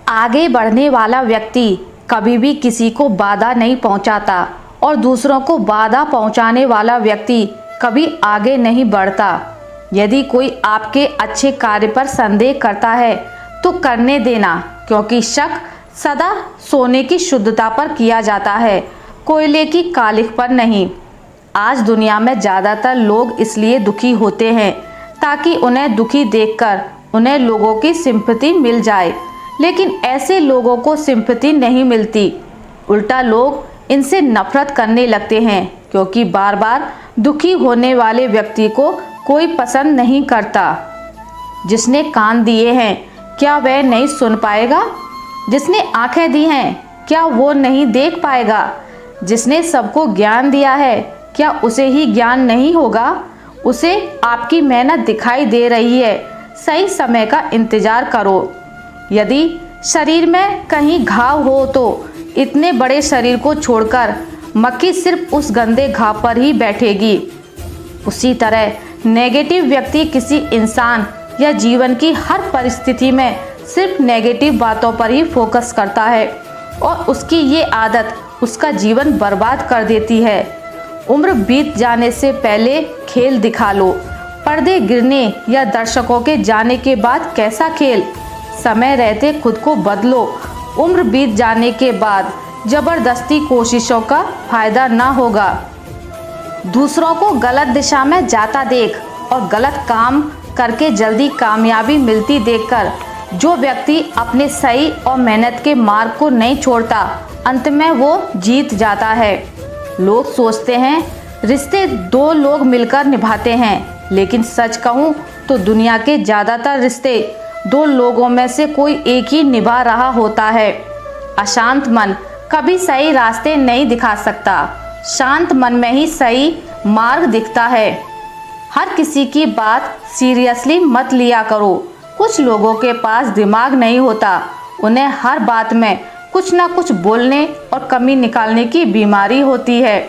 आगे बढ़ने वाला व्यक्ति कभी भी किसी को बाधा नहीं पहुंचाता और दूसरों को बाधा पहुंचाने वाला व्यक्ति कभी आगे नहीं बढ़ता। यदि कोई आपके अच्छे कार्य पर संदेह करता है तो करने देना, क्योंकि शक सदा सोने की शुद्धता पर किया जाता है, कोयले की कालिख पर नहीं। आज दुनिया में ज़्यादातर लोग इसलिए दुखी होते हैं ताकि उन्हें दुखी देखकर उन्हें लोगों की सिंपैथी मिल जाए, लेकिन ऐसे लोगों को सिंपैथी नहीं मिलती। उल्टा लोग इनसे नफरत करने लगते हैं, क्योंकि बार बार दुखी होने वाले व्यक्ति को कोई पसंद नहीं करता। जिसने कान दिए हैं क्या वह नहीं सुन पाएगा? जिसने आंखें दी हैं क्या वो नहीं देख पाएगा? जिसने सबको ज्ञान दिया है क्या उसे ही ज्ञान नहीं होगा? उसे आपकी मेहनत दिखाई दे रही है, सही समय का इंतजार करो। यदि शरीर में कहीं घाव हो तो इतने बड़े शरीर को छोड़कर मक्खी सिर्फ उस गंदे घाव पर ही बैठेगी। उसी तरह नेगेटिव व्यक्ति किसी इंसान या जीवन की हर परिस्थिति में सिर्फ नेगेटिव बातों पर ही फोकस करता है और उसकी ये आदत उसका जीवन बर्बाद कर देती है। उम्र बीत जाने से पहले खेल दिखा लो, पर्दे गिरने या दर्शकों के जाने के बाद कैसा खेल। समय रहते खुद को बदलो, उम्र बीत जाने के बाद जबरदस्ती कोशिशों का फायदा ना होगा। दूसरों को गलत दिशा में जाता देख और गलत काम करके जल्दी कामयाबी मिलती देखकर जो व्यक्ति अपने सही और मेहनत के मार्ग को नहीं छोड़ता, अंत में वो जीत जाता है। लोग सोचते हैं रिश्ते दो लोग मिलकर निभाते हैं, लेकिन सच कहूँ तो दुनिया के ज़्यादातर रिश्ते दो लोगों में से कोई एक ही निभा रहा होता है। अशांत मन कभी सही रास्ते नहीं दिखा सकता, शांत मन में ही सही मार्ग दिखता है। हर किसी की बात सीरियसली मत लिया करो। कुछ लोगों के पास दिमाग नहीं होता, उन्हें हर बात में कुछ ना कुछ बोलने और कमी निकालने की बीमारी होती है।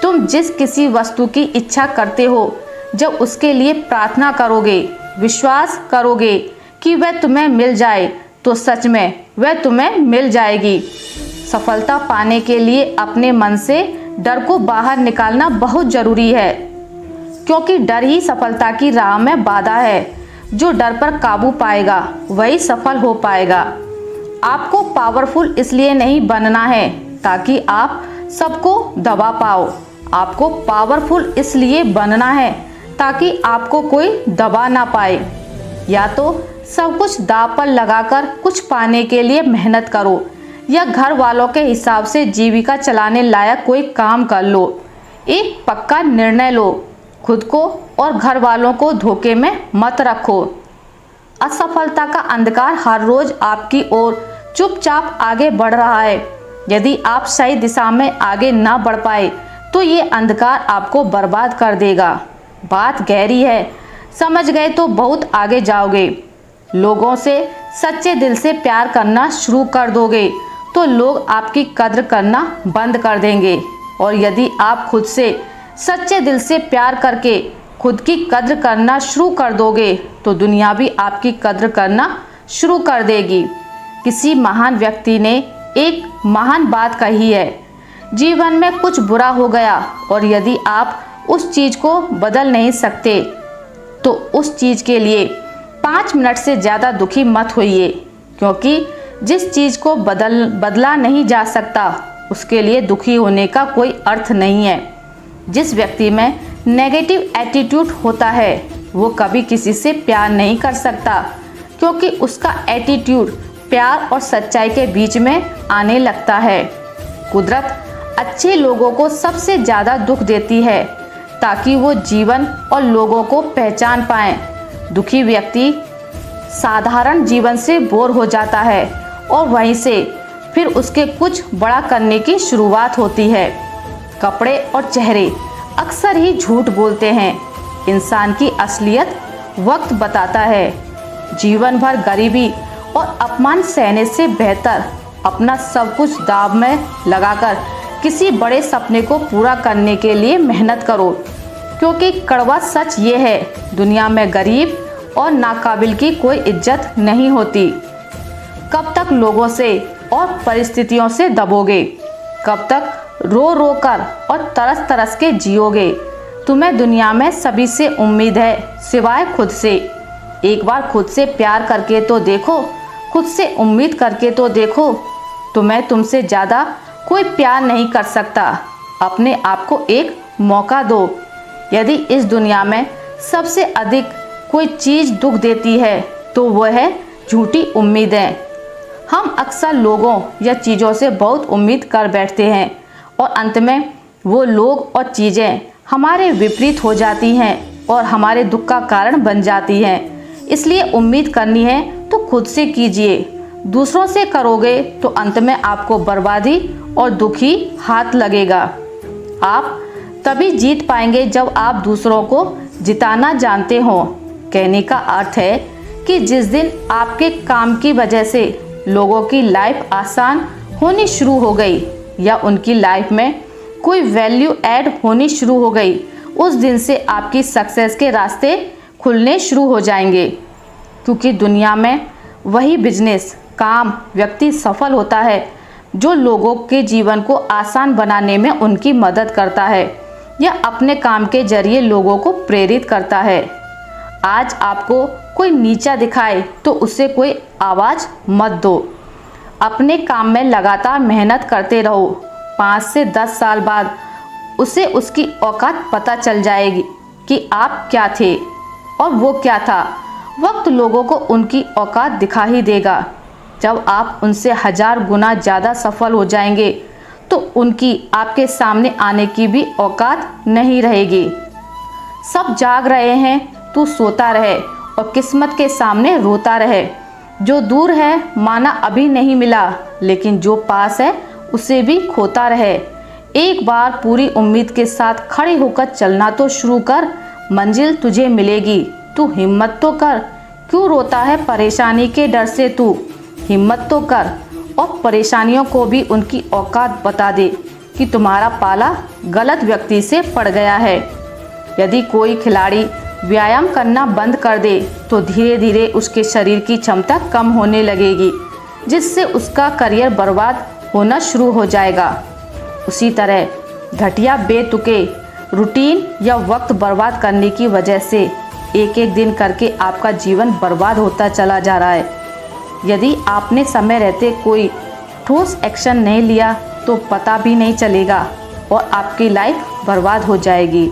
तुम जिस किसी वस्तु की इच्छा करते हो, जब उसके लिए प्रार्थना करोगे, विश्वास करोगे कि वह तुम्हें मिल जाए, तो सच में वह तुम्हें मिल जाएगी। सफलता पाने के लिए अपने मन से डर को बाहर निकालना बहुत जरूरी है, क्योंकि डर ही सफलता की राह में बाधा है। जो डर पर काबू पाएगा वही सफल हो पाएगा। आपको पावरफुल इसलिए नहीं बनना है ताकि आप सबको दबा पाओ, आपको पावरफुल इसलिए बनना है ताकि आपको कोई दबा ना पाए। या तो सब कुछ दांव पर लगाकर कुछ पाने के लिए मेहनत करो, या घर वालों के हिसाब से जीविका चलाने लायक कोई काम कर लो। एक पक्का निर्णय लो, खुद को और घर वालों को धोखे में मत रखो। असफलता का अंधकार हर रोज आपकी ओर चुपचाप आगे बढ़ रहा है। यदि आप सही दिशा में आगे ना बढ़ पाए तो ये अंधकार आपको बर्बाद कर देगा। बात गहरी है, समझ गए तो बहुत आगे जाओगे। लोगों से सच्चे दिल से प्यार करना शुरू कर दोगे तो लोग आपकी कद्र करना बंद कर देंगे, और यदि आप खुद से सच्चे दिल से प्यार करके खुद की कद्र करना शुरू कर दोगे तो दुनिया भी आपकी कद्र करना शुरू कर देगी। किसी महान व्यक्ति ने एक महान बात कही है, जीवन में कुछ बुरा हो गया और यदि आप उस चीज़ को बदल नहीं सकते तो उस चीज़ के लिए 5 मिनट से ज़्यादा दुखी मत होइए, क्योंकि जिस चीज़ को बदला नहीं जा सकता उसके लिए दुखी होने का कोई अर्थ नहीं है। जिस व्यक्ति में नेगेटिव एटीट्यूड होता है वो कभी किसी से प्यार नहीं कर सकता, क्योंकि उसका एटीट्यूड प्यार और सच्चाई के बीच में आने लगता है। कुदरत अच्छे लोगों को सबसे ज़्यादा दुख देती है ताकि वो जीवन और लोगों को पहचान पाएं। दुखी व्यक्ति साधारण जीवन से बोर हो जाता है और वहीं से फिर उसके कुछ बड़ा करने की शुरुआत होती है। कपड़े और चेहरे अक्सर ही झूठ बोलते हैं, इंसान की असलियत वक्त बताता है। जीवन भर गरीबी और अपमान सहने से बेहतर अपना सब कुछ दांव में लगाकर किसी बड़े सपने को पूरा करने के लिए मेहनत करो, क्योंकि कड़वा सच ये है, दुनिया में गरीब और नाकाबिल की कोई इज्जत नहीं होती। कब तक लोगों से और परिस्थितियों से दबोगे? कब तक रो रो कर और तरस तरस के जियोगे? तुम्हें दुनिया में सभी से उम्मीद है सिवाय खुद से। एक बार खुद से प्यार करके तो देखो, खुद से उम्मीद करके तो देखो। तुम्हें तुमसे ज़्यादा कोई प्यार नहीं कर सकता। अपने आप को एक मौका दो। यदि इस दुनिया में सबसे अधिक कोई चीज़ दुख देती है तो वह है झूठी उम्मीदें। हम अक्सर लोगों या चीज़ों से बहुत उम्मीद कर बैठते हैं और अंत में वो लोग और चीज़ें हमारे विपरीत हो जाती हैं और हमारे दुख का कारण बन जाती हैं। इसलिए उम्मीद करनी है तो खुद से कीजिए। दूसरों से करोगे तो अंत में आपको बर्बादी और दुखी हाथ लगेगा। आप तभी जीत पाएंगे जब आप दूसरों को जिताना जानते हो। कहने का अर्थ है कि जिस दिन आपके काम की वजह से लोगों की लाइफ आसान होनी शुरू हो गई या उनकी लाइफ में कोई वैल्यू ऐड होनी शुरू हो गई, उस दिन से आपकी सक्सेस के रास्ते खुलने शुरू हो जाएंगे। क्योंकि दुनिया में वही बिजनेस काम व्यक्ति सफल होता है जो लोगों के जीवन को आसान बनाने में उनकी मदद करता है या अपने काम के जरिए लोगों को प्रेरित करता है। आज आपको कोई नीचा दिखाए तो उससे कोई आवाज़ मत दो। अपने काम में लगातार मेहनत करते रहो। 5 से 10 साल बाद उसे उसकी औकात पता चल जाएगी कि आप क्या थे और वो क्या था। वक्त लोगों को उनकी औकात दिखा ही देगा। जब आप उनसे 1000 गुना ज़्यादा सफल हो जाएंगे तो उनकी आपके सामने आने की भी औकात नहीं रहेगी। सब जाग रहे हैं, तू सोता रहे और किस्मत के सामने रोता रहे। जो दूर है माना अभी नहीं मिला, लेकिन जो पास है उसे भी खोता रहे। एक बार पूरी उम्मीद के साथ खड़े होकर चलना तो शुरू कर, मंजिल तुझे मिलेगी। तू हिम्मत तो कर। क्यों रोता है परेशानी के डर से तू? हिम्मत तो कर और परेशानियों को भी उनकी औकात बता दे कि तुम्हारा पाला गलत व्यक्ति से पड़ गया है। यदि कोई खिलाड़ी व्यायाम करना बंद कर दे तो धीरे धीरे उसके शरीर की क्षमता कम होने लगेगी, जिससे उसका करियर बर्बाद होना शुरू हो जाएगा। उसी तरह घटिया बेतुके रूटीन या वक्त बर्बाद करने की वजह से एक एक दिन करके आपका जीवन बर्बाद होता चला जा रहा है। यदि आपने समय रहते कोई ठोस एक्शन नहीं लिया तो पता भी नहीं चलेगा और आपकी लाइफ बर्बाद हो जाएगी।